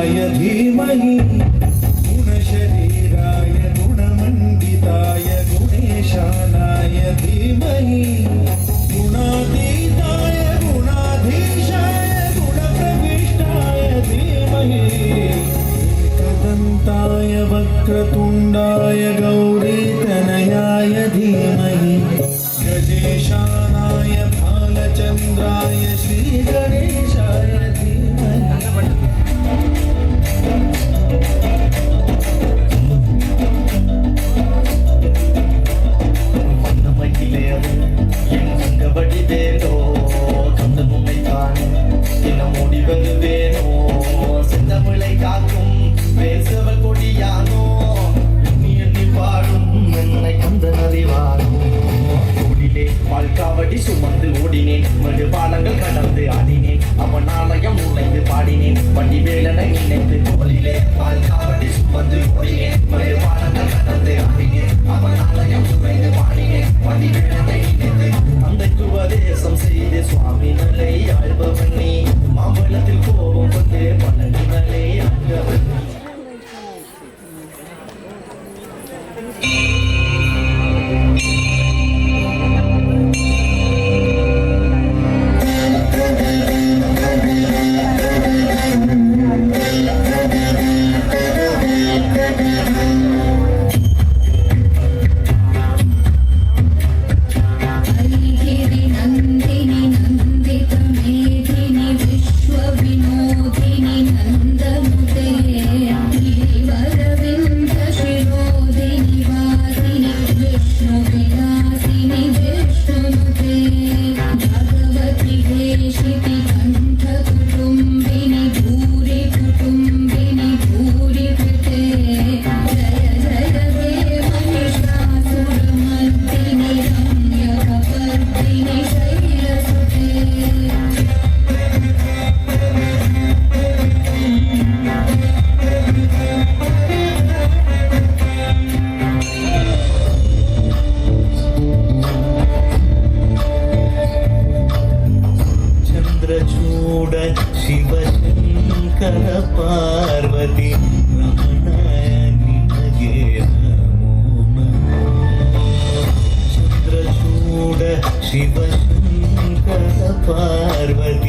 गुणशरीराय धीमहि गुणशरीराय गुणमण्डिताय गुणेशानाय धीमहि गुणातीताय गुणाधीशाय गुणप्रविष्टाय धीमहि एकदन्ताय वक्रतुण्डाय गौरीतनयाय धीमहि गजेशानाय भालचन्द्राय श्रीगणेशाय धीमहि காவடி சுமந்து ஓடினேன் மறுபாலங்கள் கடந்து ஆடினேன் அவன் ஆலயம் நுழைந்து பாடினேன் வண்டி வேலனை நினைத்து கோலிலே காவடி சுமந்து ஓடினேன் மறுபாலங்கள் கடந்து ஆடினேன் அவன் ஆலயம் நுழைந்து பாடினேன் வண்டி வேலனை நினைத்து அந்தைக்கு உபதேசம் செய்து சுவாமி நிலை ஆழ்பவன் நீ மாம்பழத்தில் கோபம் கொண்டு பழனி நிலை ஆழ்பவன் शिवशङ्कर पार्वती रमण निनगे नमो चन्द्रचूड शिवशङ्कर पार्वती